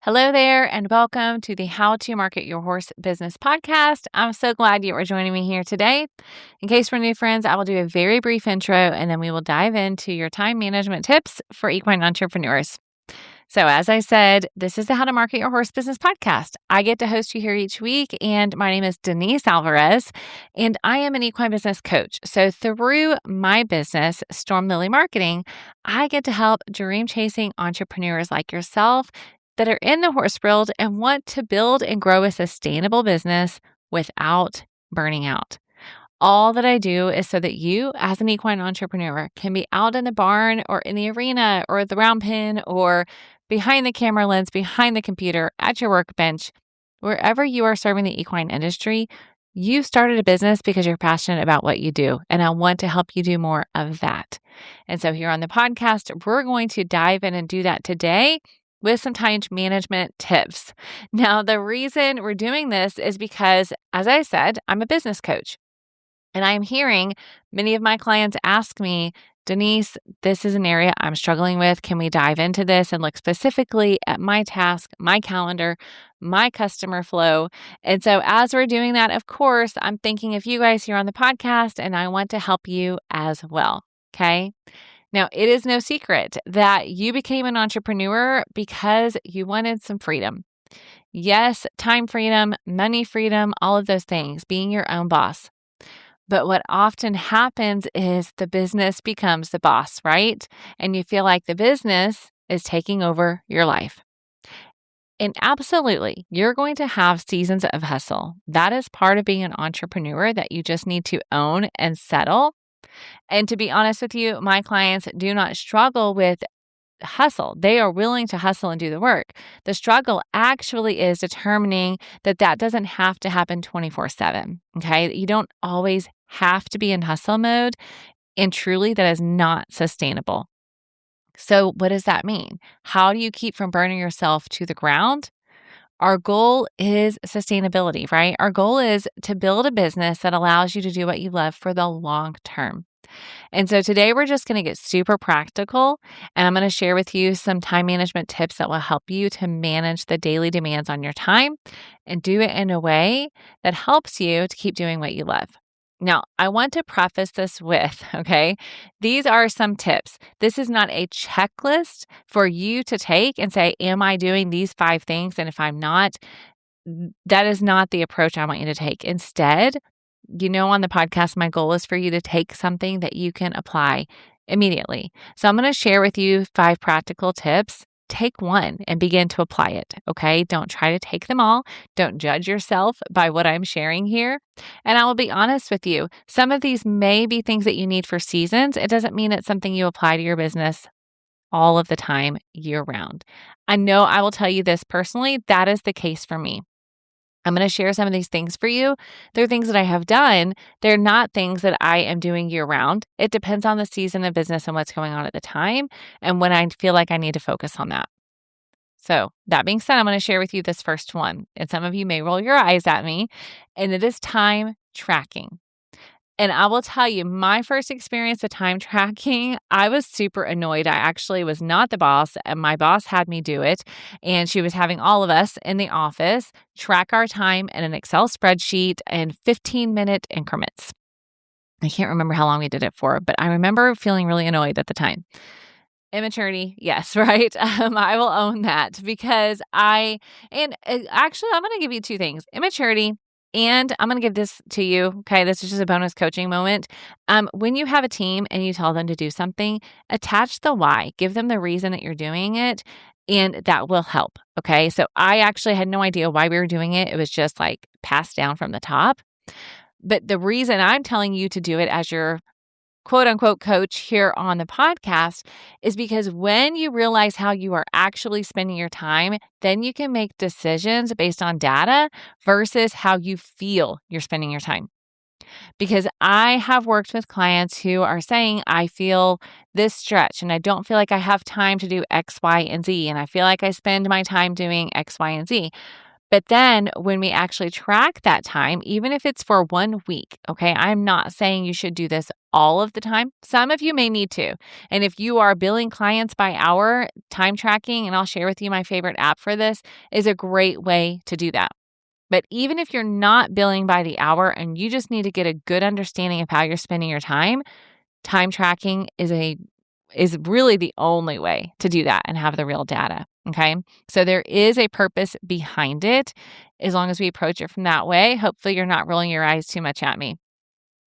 Hello there, and welcome to the How to Market Your Horse Business podcast. I'm so glad you are joining me here today. In case we're new friends, I will do a very brief intro and then we will dive into your time management tips for equine entrepreneurs. So, as I said, this is the How to Market Your Horse Business podcast. I get to host you here each week, and my name is Denise Alvarez, and I am an equine business coach. So, through my business, Storm Lily Marketing, I get to help dream-chasing entrepreneurs like yourself that are in the horse world and want to build and grow a sustainable business without burning out. All that I do is so that you, as an equine entrepreneur, can be out in the barn or in the arena or the round pen or behind the camera lens, behind the computer, at your workbench, wherever you are serving the equine industry. You started a business because you're passionate about what you do, and I want to help you do more of that. And so here on the podcast, we're going to dive in and do that today with some time management tips. Now, the reason we're doing this is because, as I said, I'm a business coach. And I'm hearing many of my clients ask me, Denise, this is an area I'm struggling with. Can we dive into this and look specifically at my task, my calendar, my customer flow? And so as we're doing that, of course, I'm thinking of you guys here on the podcast, and I want to help you as well. Okay. Now, it is no secret that you became an entrepreneur because you wanted some freedom. Yes, time freedom, money freedom, all of those things, being your own boss. But what often happens is the business becomes the boss, right? And you feel like the business is taking over your life. And absolutely, you're going to have seasons of hustle. That is part of being an entrepreneur that you just need to own and settle. And to be honest with you, my clients do not struggle with hustle. They are willing to hustle and do the work. The struggle actually is determining that doesn't have to happen 24/7. Okay. You don't always have to be in hustle mode. And truly, that is not sustainable. So, what does that mean? How do you keep from burning yourself to the ground? Our goal is sustainability, right? Our goal is to build a business that allows you to do what you love for the long term. And so today we're just going to get super practical, and I'm going to share with you some time management tips that will help you to manage the daily demands on your time and do it in a way that helps you to keep doing what you love. Now, I want to preface this with, okay, these are some tips. This is not a checklist for you to take and say, am I doing these 5 things? And if I'm not, that is not the approach I want you to take. Instead, on the podcast, my goal is for you to take something that you can apply immediately. So I'm going to share with you 5 practical tips. Take one and begin to apply it, okay? Don't try to take them all. Don't judge yourself by what I'm sharing here. And I will be honest with you, some of these may be things that you need for seasons. It doesn't mean it's something you apply to your business all of the time, year round. I know I will tell you this personally, that is the case for me. I'm going to share some of these things for you. They're things that I have done. They're not things that I am doing year round. It depends on the season of business and what's going on at the time and when I feel like I need to focus on that. So that being said, I'm going to share with you this first one. And some of you may roll your eyes at me, and it is time tracking. And I will tell you, my first experience with time tracking, I was super annoyed. I actually was not the boss, and my boss had me do it. And she was having all of us in the office track our time in an Excel spreadsheet in 15-minute increments. I can't remember how long we did it for, but I remember feeling really annoyed at the time. Immaturity, yes, right? I will own that because actually, I'm going to give you 2 things. Immaturity. And I'm going to give this to you. Okay. This is just a bonus coaching moment. When you have a team and you tell them to do something, attach the why, give them the reason that you're doing it, and that will help. Okay. So I actually had no idea why we were doing it. It was just like passed down from the top. But the reason I'm telling you to do it as your quote unquote coach here on the podcast is because when you realize how you are actually spending your time, then you can make decisions based on data versus how you feel you're spending your time. Because I have worked with clients who are saying, I feel this stretch and I don't feel like I have time to do X, Y, and Z. And I feel like I spend my time doing X, Y, and Z. But then when we actually track that time, even if it's for 1 week, okay, I'm not saying you should do this all of the time. Some of you may need to. And if you are billing clients by hour, time tracking, and I'll share with you my favorite app for this, is a great way to do that. But even if you're not billing by the hour and you just need to get a good understanding of how you're spending your time tracking is really the only way to do that and have the real data. Okay. So there is a purpose behind it. As long as we approach it from that way, hopefully you're not rolling your eyes too much at me.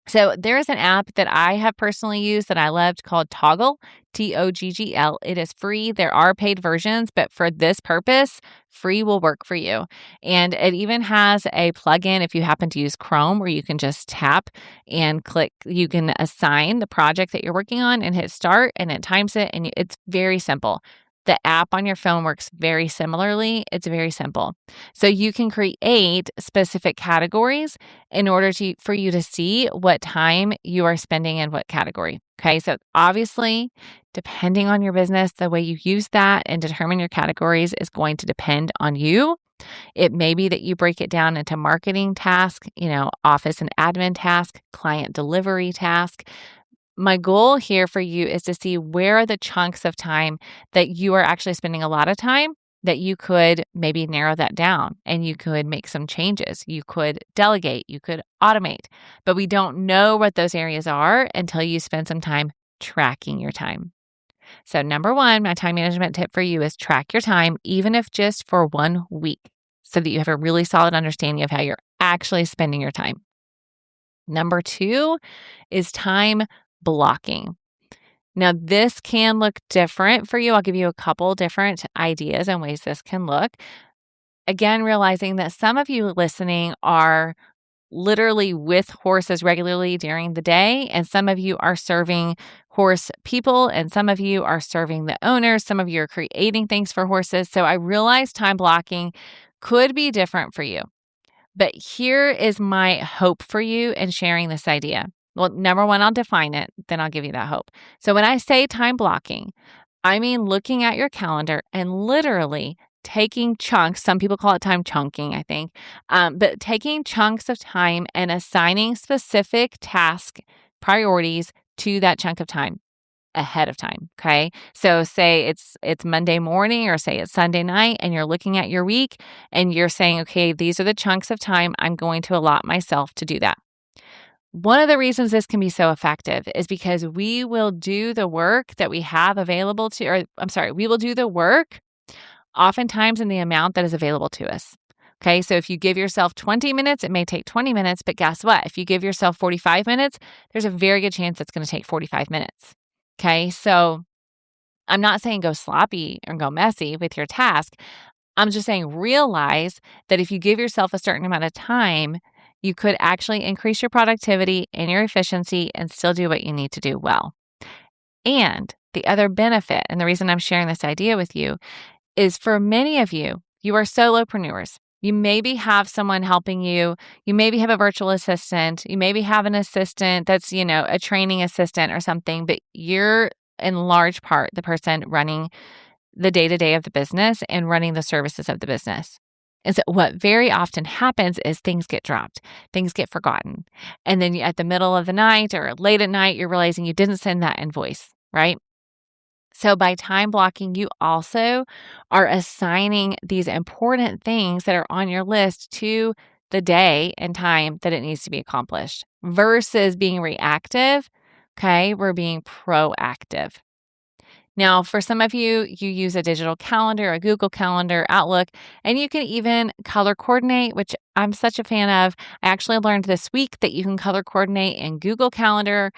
So there's an app that I have personally used that I loved called Toggle, Toggl. It is free. There are paid versions, but for this purpose, free will work for you. And it even has a plugin if you happen to use Chrome where you can just tap and click. You can assign the project that you're working on and hit start, and it times it. And it's very simple. The app on your phone works very similarly. It's very simple. So you can create specific categories in order for you to see what time you are spending in what category. Okay. So obviously, depending on your business, the way you use that and determine your categories is going to depend on you. It may be that you break it down into marketing task, office and admin task, client delivery task. My goal here for you is to see where are the chunks of time that you are actually spending a lot of time that you could maybe narrow that down and you could make some changes. You could delegate, you could automate, but we don't know what those areas are until you spend some time tracking your time. So number one, my time management tip for you is track your time, even if just for 1 week, so that you have a really solid understanding of how you're actually spending your time. Number two is time blocking. Now, this can look different for you. I'll give you a couple different ideas and ways this can look. Again, realizing that some of you listening are literally with horses regularly during the day, and some of you are serving horse people, and some of you are serving the owners. Some of you are creating things for horses. So I realize time blocking could be different for you. But here is my hope for you in sharing this idea. Well, number one, I'll define it, then I'll give you that hope. So when I say time blocking, I mean looking at your calendar and literally taking chunks. Some people call it time chunking, I think, but taking chunks of time and assigning specific task priorities to that chunk of time ahead of time. Okay. So say it's Monday morning or say it's Sunday night and you're looking at your week and you're saying, okay, these are the chunks of time I'm going to allot myself to do that. One of the reasons this can be so effective is because we will do the work that we have available we will do the work oftentimes in the amount that is available to us. Okay, so if you give yourself 20 minutes, it may take 20 minutes, but guess what? If you give yourself 45 minutes, there's a very good chance it's going to take 45 minutes. Okay, so I'm not saying go sloppy or go messy with your task. I'm just saying realize that if you give yourself a certain amount of time, you could actually increase your productivity and your efficiency and still do what you need to do well. And the other benefit, and the reason I'm sharing this idea with you, is for many of you, you are solopreneurs. You maybe have someone helping you. You maybe have a virtual assistant. You maybe have an assistant that's, a training assistant or something, but you're in large part the person running the day-to-day of the business and running the services of the business. And so what very often happens is things get dropped, things get forgotten. And then at the middle of the night or late at night, you're realizing you didn't send that invoice, right? So by time blocking, you also are assigning these important things that are on your list to the day and time that it needs to be accomplished versus being reactive. Okay, we're being proactive. Now, for some of you, you use a digital calendar, a Google Calendar, Outlook, and you can even color coordinate, which I'm such a fan of. I actually learned this week that you can color coordinate in Google Calendar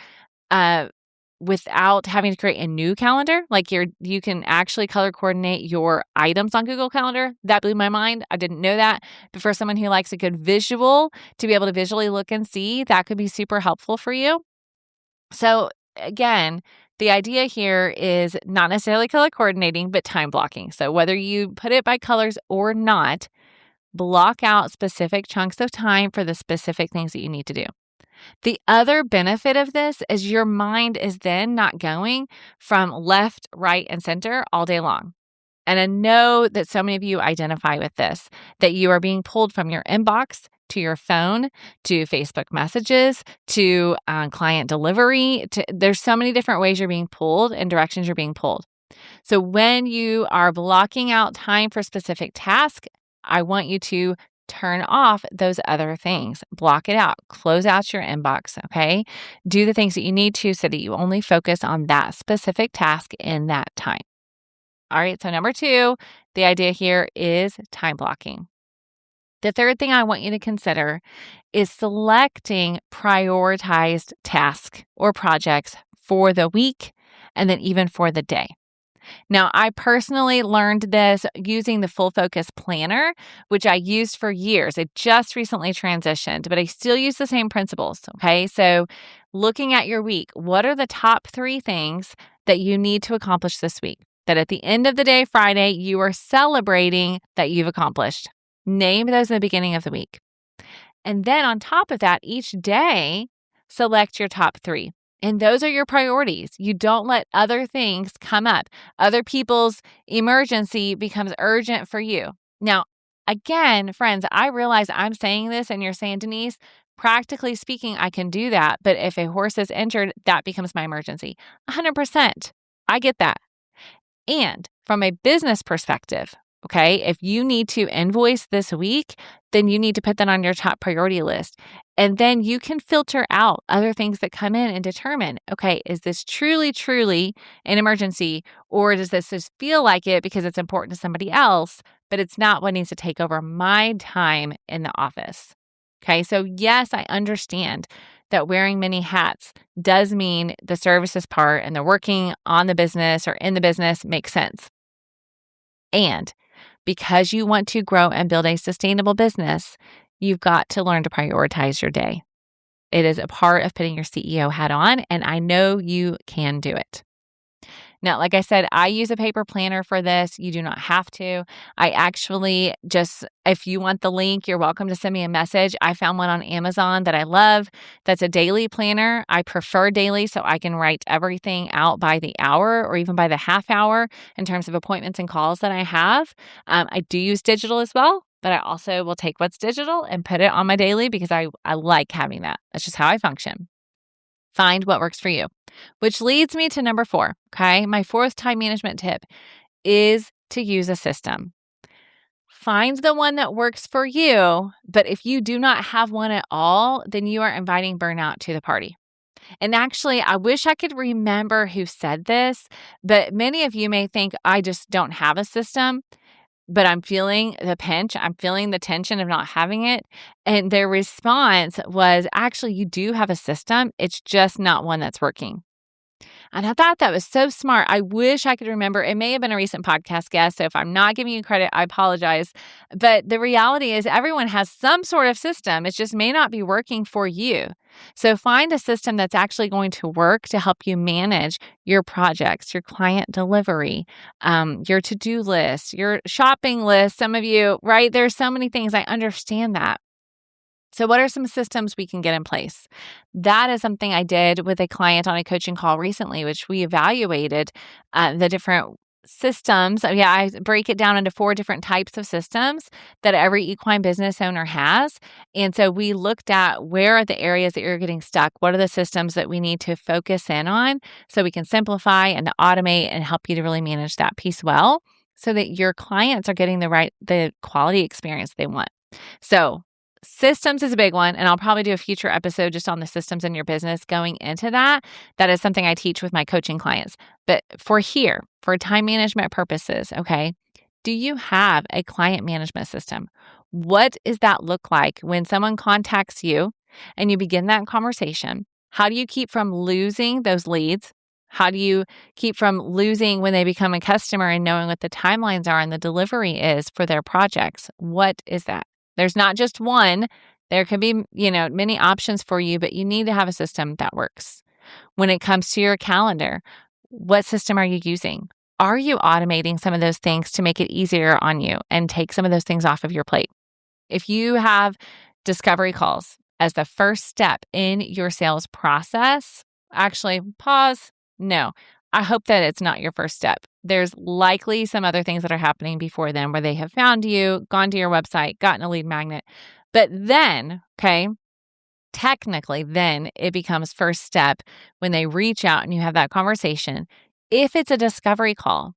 without having to create a new calendar. Like you can actually color coordinate your items on Google Calendar. That blew my mind. I didn't know that. But for someone who likes a good visual, to be able to visually look and see, that could be super helpful for you. So again, the idea here is not necessarily color coordinating, but time blocking. So whether you put it by colors or not, block out specific chunks of time for the specific things that you need to do. The other benefit of this is your mind is then not going from left, right, and center all day long. And I know that so many of you identify with this, that you are being pulled from your inbox to your phone, to Facebook messages, to client delivery. There's so many different ways you're being pulled and directions you're being pulled. So when you are blocking out time for specific tasks, I want you to turn off those other things. Block it out. Close out your inbox, okay? Do the things that you need to so that you only focus on that specific task in that time. All right, so number 2, the idea here is time blocking. The third thing I want you to consider is selecting prioritized tasks or projects for the week and then even for the day. Now, I personally learned this using the Full Focus Planner, which I used for years. It just recently transitioned, but I still use the same principles. Okay. So, looking at your week, what are the top 3 things that you need to accomplish this week? That at the end of the day, Friday, you are celebrating that you've accomplished. Name those in the beginning of the week. And then on top of that, each day, select your top 3. And those are your priorities. You don't let other things come up. Other people's emergency becomes urgent for you. Now, again, friends, I realize I'm saying this and you're saying, Denise, practically speaking, I can do that. But if a horse is injured, that becomes my emergency. 100%. I get that. And from a business perspective, okay, if you need to invoice this week, then you need to put that on your top priority list. And then you can filter out other things that come in and determine, okay, is this truly, truly an emergency, or does this just feel like it because it's important to somebody else, but it's not what needs to take over my time in the office? Okay, so yes, I understand that wearing many hats does mean the services part and the working on the business or in the business makes sense. And because you want to grow and build a sustainable business, you've got to learn to prioritize your day. It is a part of putting your CEO hat on, and I know you can do it. Now, like I said, I use a paper planner for this. You do not have to. I actually if you want the link, you're welcome to send me a message. I found one on Amazon that I love. That's a daily planner. I prefer daily so I can write everything out by the hour or even by the half hour in terms of appointments and calls that I have. I do use digital as well, but I also will take what's digital and put it on my daily because I like having that. That's just how I function. Find what works for you, which leads me to number 4. Okay. My 4th time management tip is to use a system. Find the one that works for you. But if you do not have one at all, then you are inviting burnout to the party. And actually, I wish I could remember who said this, but many of you may think I just don't have a system. But I'm feeling the pinch. I'm feeling the tension of not having it. And their response was, actually, you do have a system. It's just not one that's working. And I thought that was so smart. I wish I could remember. It may have been a recent podcast guest. So if I'm not giving you credit, I apologize. But the reality is everyone has some sort of system. It just may not be working for you. So find a system that's actually going to work to help you manage your projects, your client delivery, your to-do list, your shopping list. Some of you, right? There's so many things. I understand that. So what are some systems we can get in place? That is something I did with a client on a coaching call recently, which we evaluated the different systems. Yeah, I break it down into 4 different types of systems that every equine business owner has. And so we looked at where are the areas that you're getting stuck? What are the systems that we need to focus in on so we can simplify and automate and help you to really manage that piece well so that your clients are getting the quality experience they want. So systems is a big one, and I'll probably do a future episode just on the systems in your business going into that. That is something I teach with my coaching clients. But for time management purposes, okay, do you have a client management system? What does that look like when someone contacts you and you begin that conversation? How do you keep from losing those leads? How do you keep from losing when they become a customer and knowing what the timelines are and the delivery is for their projects? What is that? There's not just one. There could be, many options for you, but you need to have a system that works. When it comes to your calendar, what system are you using? Are you automating some of those things to make it easier on you and take some of those things off of your plate? If you have discovery calls as the first step in your sales process, actually pause. No, I hope that it's not your first step. There's likely some other things that are happening before then where they have found you, gone to your website, gotten a lead magnet. But then, okay, technically, then it becomes first step when they reach out and you have that conversation. If it's a discovery call,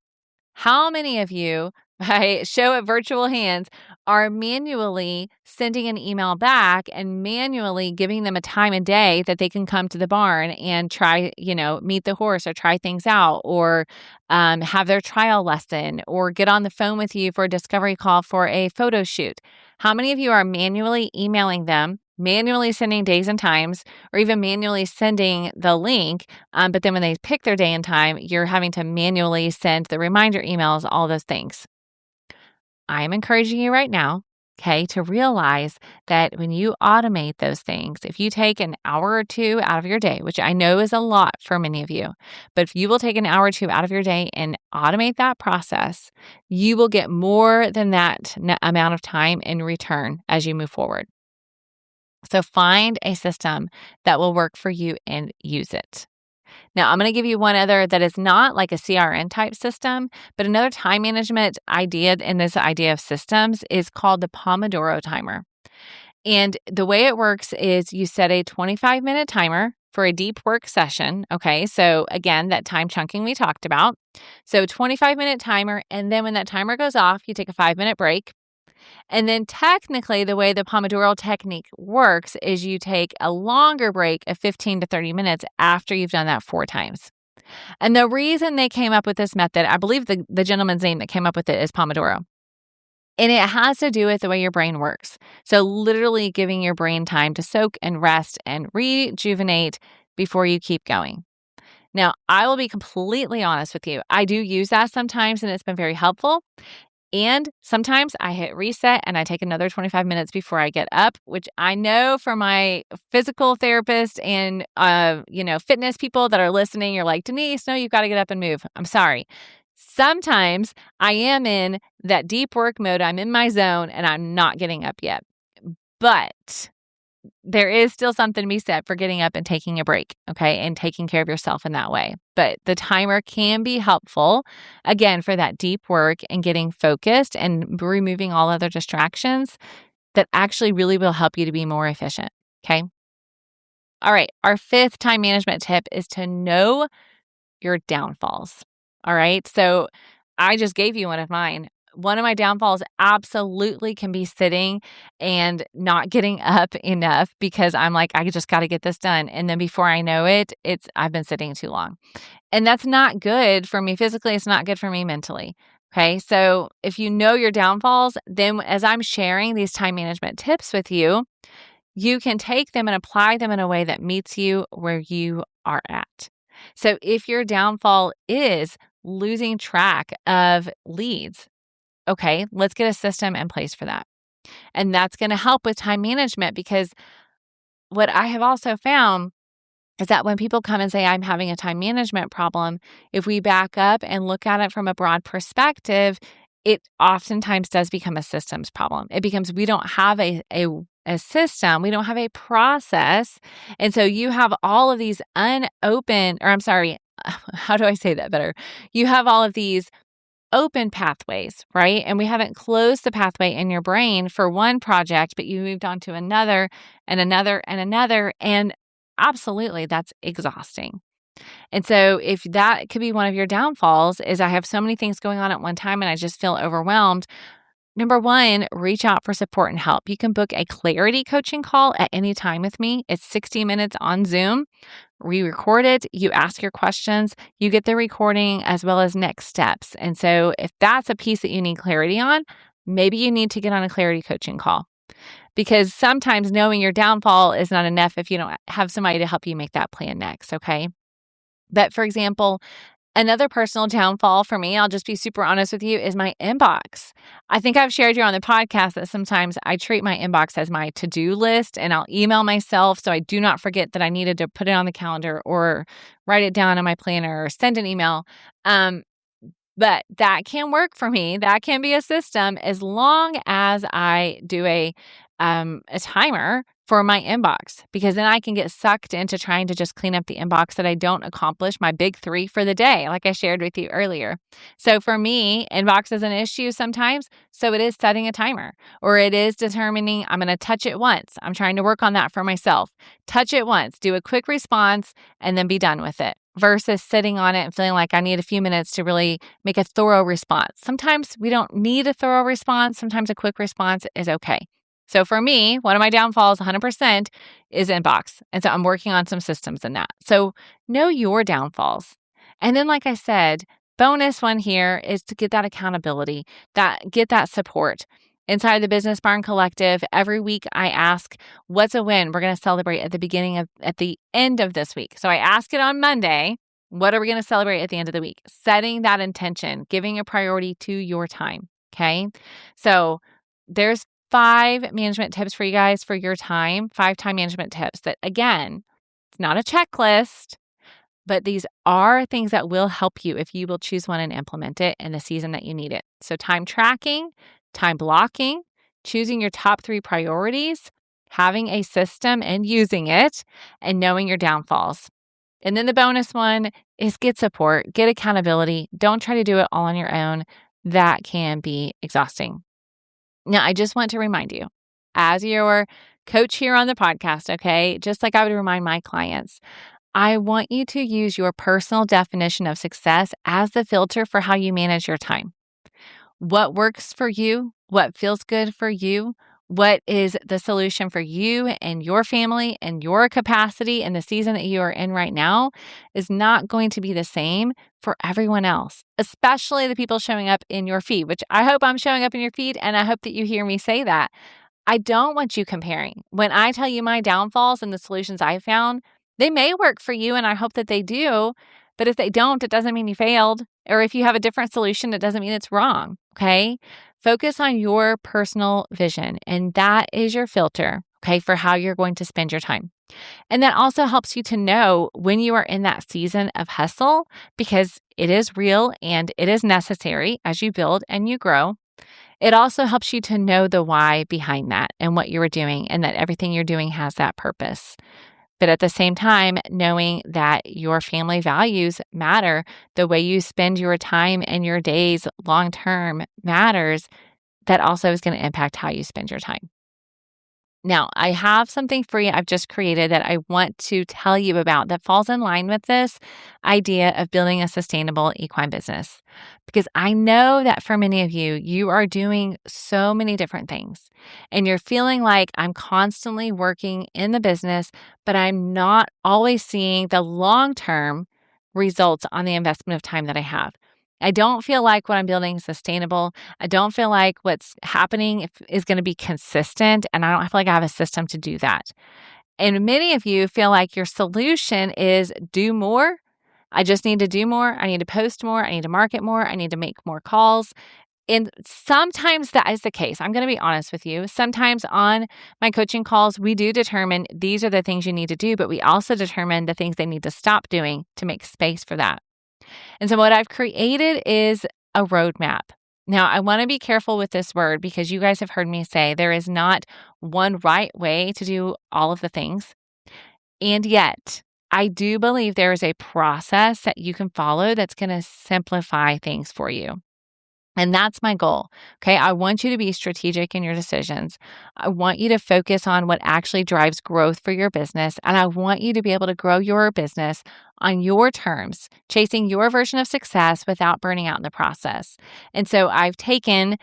how many of you, by show of virtual hands, are manually sending an email back and manually giving them a time of day that they can come to the barn and try, meet the horse or try things out or have their trial lesson or get on the phone with you for a discovery call for a photo shoot? How many of you are manually emailing them, manually sending days and times, or even manually sending the link? But then when they pick their day and time, you're having to manually send the reminder emails, all those things. I am encouraging you right now, okay, to realize that when you automate those things, if you take an hour or two out of your day, which I know is a lot for many of you, but if you will take an hour or two out of your day and automate that process, you will get more than that amount of time in return as you move forward. So find a system that will work for you and use it. Now, I'm going to give you one other that is not like a CRN type system, but another time management idea in this idea of systems is called the Pomodoro timer. And the way it works is you set a 25-minute timer for a deep work session. Okay, so again, that time chunking we talked about. So 25-minute timer, and then when that timer goes off, you take a 5-minute break. And then technically, the way the Pomodoro technique works is you take a longer break of 15 to 30 minutes after you've done that 4 times. And the reason they came up with this method, I believe the gentleman's name that came up with it is Pomodoro. And it has to do with the way your brain works. So literally giving your brain time to soak and rest and rejuvenate before you keep going. Now, I will be completely honest with you. I do use that sometimes, and it's been very helpful. And sometimes I hit reset and I take another 25 minutes before I get up, which I know for my physical therapist and, fitness people that are listening, you're like, Denise, no, you've got to get up and move. I'm sorry. Sometimes I am in that deep work mode. I'm in my zone and I'm not getting up yet. But there is still something to be said for getting up and taking a break, okay, and taking care of yourself in that way. But the timer can be helpful, again, for that deep work and getting focused and removing all other distractions that actually really will help you to be more efficient, okay? All right, our 5th time management tip is to know your downfalls, all right? So I just gave you one of mine. One of my downfalls absolutely can be sitting and not getting up enough because I'm like, I just got to get this done. And then before I know it, I've been sitting too long. And that's not good for me physically. It's not good for me mentally. Okay. So if you know your downfalls, then as I'm sharing these time management tips with you, you can take them and apply them in a way that meets you where you are at. So if your downfall is losing track of leads, okay, let's get a system in place for that. And that's going to help with time management because what I have also found is that when people come and say, I'm having a time management problem, if we back up and look at it from a broad perspective, it oftentimes does become a systems problem. It becomes we don't have a system, we don't have a process. And so you have all of these unopened, or I'm sorry, how do I say that better? You have all of these open pathways, right? And we haven't closed the pathway in your brain for one project, but you moved on to another and another and another. And absolutely, that's exhausting. And so if that could be one of your downfalls is I have so many things going on at one time and I just feel overwhelmed. Number one, reach out for support and help. You can book a clarity coaching call at any time with me. It's 60 minutes on Zoom. We record it. You ask your questions. You get the recording as well as next steps. And so if that's a piece that you need clarity on, maybe you need to get on a clarity coaching call because sometimes knowing your downfall is not enough if you don't have somebody to help you make that plan next. Okay. But for example, another personal downfall for me, I'll just be super honest with you, is my inbox. I think I've shared you on the podcast that sometimes I treat my inbox as my to-do list and I'll email myself so I do not forget that I needed to put it on the calendar or write it down in my planner or send an email. But that can work for me. That can be a system as long as I do a timer for my inbox, because then I can get sucked into trying to just clean up the inbox that I don't accomplish my big 3 for the day, like I shared with you earlier. So for me, inbox is an issue sometimes. So it is setting a timer, or it is determining I'm going to touch it once. I'm trying to work on that for myself. Touch it once, do a quick response, and then be done with it, versus sitting on it and feeling like I need a few minutes to really make a thorough response. Sometimes we don't need a thorough response. Sometimes a quick response is okay. So for me, one of my downfalls 100% is inbox. And so I'm working on some systems in that. So know your downfalls. And then, like I said, bonus one here is to get that accountability, get that support. Inside the Business Barn Collective, every week I ask, what's a win we're going to celebrate at the end of this week. So I ask it on Monday, what are we going to celebrate at the end of the week? Setting that intention, giving a priority to your time. Okay. So there's 5 management tips for you guys for your time, 5 time management tips that, again, it's not a checklist, but these are things that will help you if you will choose one and implement it in the season that you need it. So time tracking, time blocking, choosing your top 3 priorities, having a system and using it, and knowing your downfalls. And then the bonus one is get support, get accountability. Don't try to do it all on your own. That can be exhausting. Now, I just want to remind you, as your coach here on the podcast, okay, just like I would remind my clients, I want you to use your personal definition of success as the filter for how you manage your time. What works for you? What feels good for you? What is the solution for you and your family and your capacity in the season that you are in right now is not going to be the same for everyone else, especially the people showing up in your feed, which I hope I'm showing up in your feed, and I hope that you hear me say that. I don't want you comparing. When I tell you my downfalls and the solutions I found, they may work for you, and I hope that they do. But if they don't, it doesn't mean you failed. Or if you have a different solution, it doesn't mean it's wrong. Okay. Focus on your personal vision, and that is your filter, okay, for how you're going to spend your time. And that also helps you to know when you are in that season of hustle, because it is real and it is necessary as you build and you grow. It also helps you to know the why behind that and what you are doing, and that everything you're doing has that purpose. But at the same time, knowing that your family values matter, the way you spend your time and your days long term matters, that also is going to impact how you spend your time. Now, I have something free I've just created that I want to tell you about that falls in line with this idea of building a sustainable equine business. Because I know that for many of you, you are doing so many different things and you're feeling like I'm constantly working in the business, but I'm not always seeing the long-term results on the investment of time that I have. I don't feel like what I'm building is sustainable. I don't feel like what's happening is going to be consistent, and I don't feel like I have a system to do that. And many of you feel like your solution is do more. I just need to do more. I need to post more. I need to market more. I need to make more calls. And sometimes that is the case. I'm going to be honest with you. Sometimes on my coaching calls, we do determine these are the things you need to do, but we also determine the things they need to stop doing to make space for that. And so what I've created is a roadmap. Now, I want to be careful with this word because you guys have heard me say there is not one right way to do all of the things. And yet, I do believe there is a process that you can follow that's going to simplify things for you. And that's my goal. Okay. I want you to be strategic in your decisions. I want you to focus on what actually drives growth for your business. And I want you to be able to grow your business on your terms, chasing your version of success without burning out in the process. And so I've taken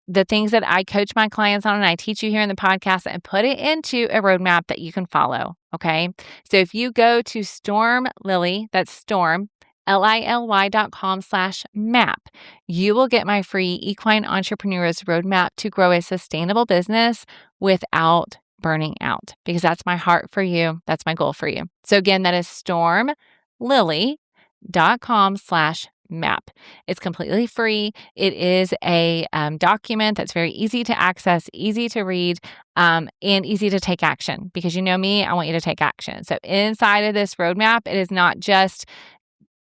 the things that I coach my clients on and I teach you here in the podcast and put it into a roadmap that you can follow. Okay. So if you go to Storm Lily, that's Storm, LILY.com/map, you will get my free Equine Entrepreneur's Roadmap to grow a sustainable business without burning out, because that's my heart for you. That's my goal for you. So again, that is stormlily.com/map. It's completely free. It is a document that's very easy to access, easy to read, and easy to take action, because you know me, I want you to take action. So inside of this roadmap, it is not just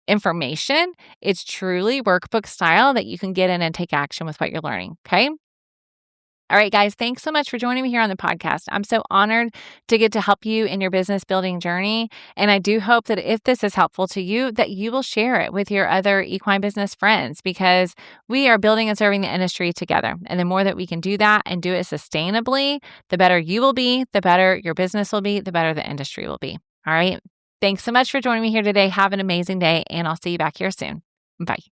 information. It's truly workbook style that you can get in and take action with what you're learning. Okay. All right, guys, thanks so much for joining me here on the podcast. I'm so honored to get to help you in your business building journey. And I do hope that if this is helpful to you, that you will share it with your other equine business friends, because we are building and serving the industry together. And the more that we can do that and do it sustainably, the better you will be, the better your business will be, the better the industry will be. All right. Thanks so much for joining me here today. Have an amazing day, and I'll see you back here soon. Bye.